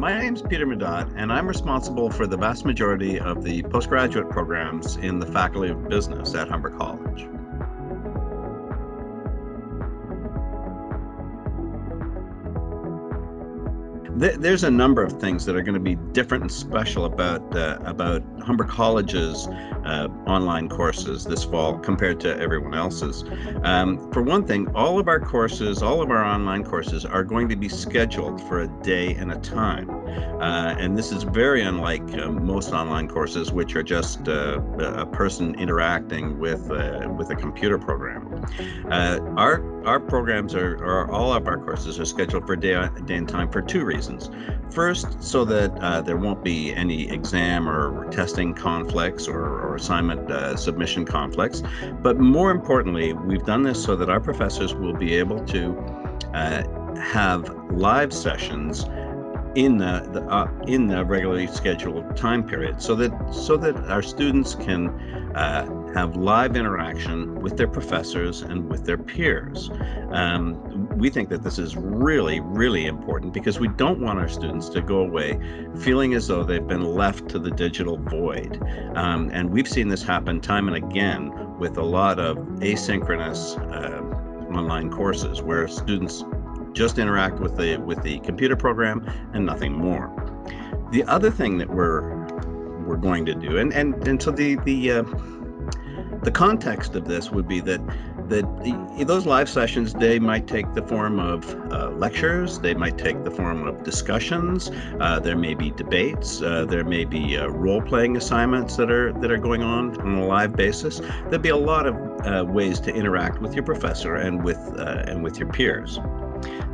My name is Peter Madott, and I'm responsible for the vast majority of the postgraduate programs in the Faculty of Business at Humber College. There's a number of things that are going to be different and special about Humber College's online courses this fall compared to everyone else's. For one thing, all of our online courses are going to be scheduled for a day and a time. And this is very unlike most online courses, which are just a person interacting with a computer program. Our programs all of our courses are scheduled for a day and time for two reasons. First, so that there won't be any exam or testing conflicts or assignment submission conflicts. But more importantly, we've done this so that our professors will be able to have live sessions in the regularly scheduled time period, so that our students can have live interaction with their professors and with their peers. We think that this is really, really important because we don't want our students to go away feeling as though they've been left to the digital void. And we've seen this happen time and again with a lot of asynchronous online courses where students just interact with the computer program and nothing more. The other thing that we're going to do, and so the context of this would be that those live sessions, they might take the form of lectures, they might take the form of discussions, there may be debates, there may be role-playing assignments that are going on a live basis. There'll be a lot of ways to interact with your professor and with your peers.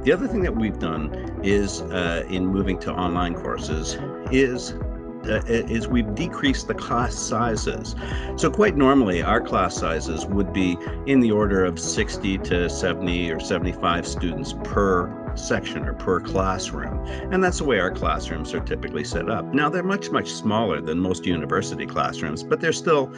The other thing that we've done is in moving to online courses is we've decreased the class sizes. So quite normally our class sizes would be in the order of 60 to 70 or 75 students per section or per classroom. And that's the way our classrooms are typically set up. Now they're much, much smaller than most university classrooms, but they're still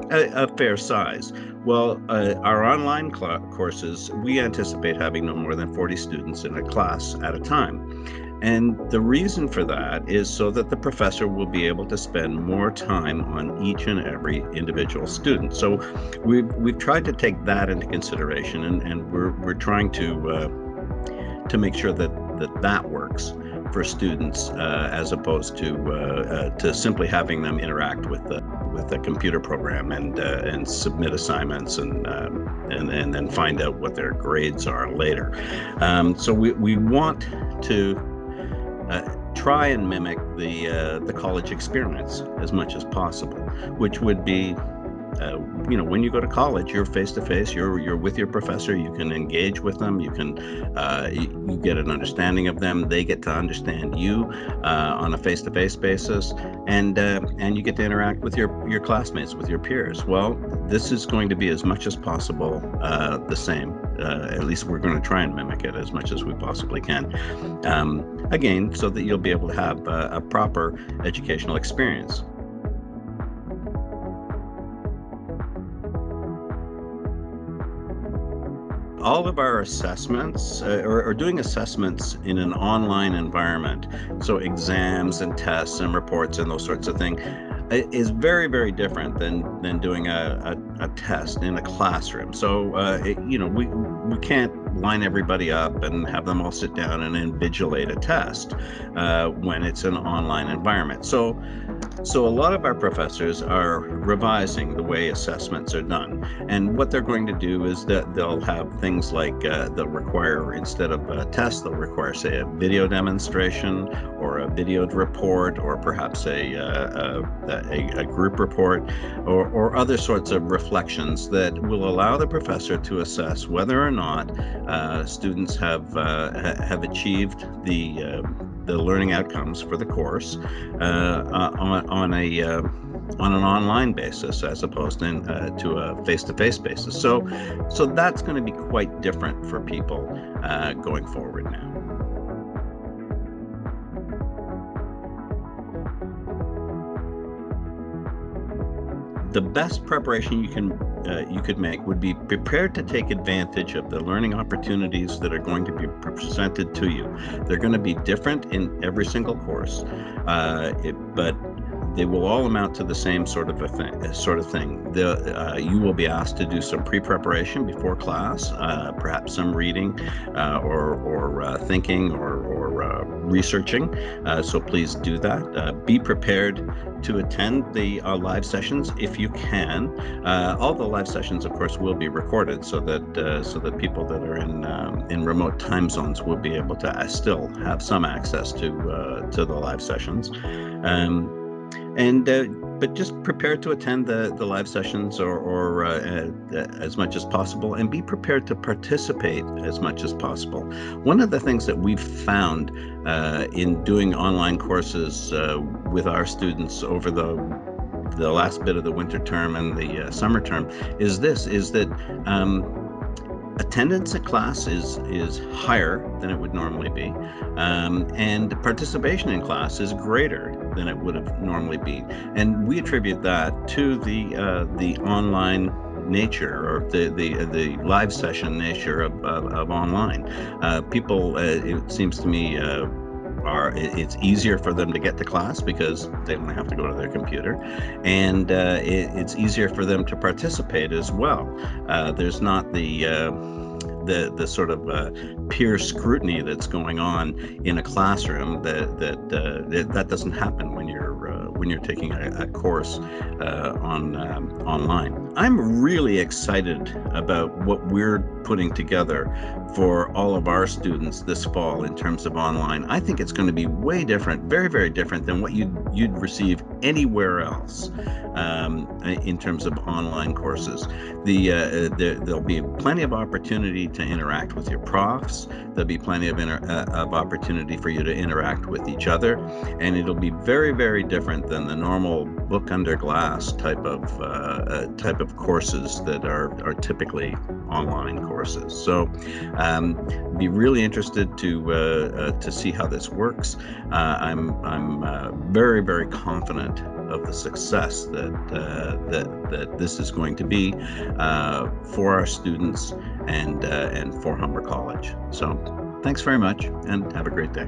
a fair size. Well, our online courses, we anticipate having no more than 40 students in a class at a time. And the reason for that is so that the professor will be able to spend more time on each and every individual student. So we've tried to take that into consideration, and we're trying to make sure that works for students as opposed to simply having them interact with the computer program and submit assignments and then find out what their grades are later. So we want to try and mimic the college experience as much as possible, which would be when you go to college, you're face to face, you're with your professor, you can engage with them, you can you get an understanding of them, they get to understand you on a face to face basis, and you get to interact with your classmates, with your peers. Well, this is going to be as much as possible the same. At least we're going to try and mimic it as much as we possibly can. Again, so that you'll be able to have a proper educational experience. All of our assessments, or doing assessments in an online environment, so exams and tests and reports and those sorts of things, is very, very different than doing a test in a classroom. So we can't line everybody up and have them all sit down and invigilate a test when it's an online environment. So a lot of our professors are revising the way assessments are done. And what they're going to do is that they'll have things like they'll require, instead of a test, they'll require, say, a video demonstration or a videoed report, or perhaps a group report, or other sorts of reflections that will allow the professor to assess whether or not students have achieved the learning outcomes for the course on an online basis as opposed to a face-to-face basis. So that's going to be quite different for people going forward now. the best preparation you could make would be prepared to take advantage of the learning opportunities that are going to be presented to you. They're going to be different in every single course, but they will all amount to the same sort of thing. You will be asked to do some pre-preparation before class, perhaps some reading, or thinking, or researching. So please do that. Be prepared to attend the live sessions if you can. All the live sessions, of course, will be recorded, so that people that are in remote time zones will be able to still have some access to the live sessions. But just prepare to attend the live sessions or as much as possible, and be prepared to participate as much as possible. One of the things that we've found in doing online courses with our students over the last bit of the winter term and the summer term is that attendance at class is higher than it would normally be, and participation in class is greater than it would have normally be. And we attribute that to the online nature, or the live session nature of online. People, it seems to me, it's easier for them to get to class because they don't have to go to their computer, and it's easier for them to participate as well. There's not the sort of peer scrutiny that's going on in a classroom that doesn't happen when you're taking a course online. I'm really excited about what we're putting together for all of our students this fall in terms of online. I think it's going to be way different, very, very different than what you'd receive anywhere else in terms of online courses. There'll be plenty of opportunity to interact with your profs. There'll be plenty of opportunity for you to interact with each other, and it'll be very, very different than the normal book under glass type of courses that are typically online courses. So be really interested to see how this works. I'm very, very confident of the success that this is going to be for our students and for Humber College. So thanks very much, and have a great day.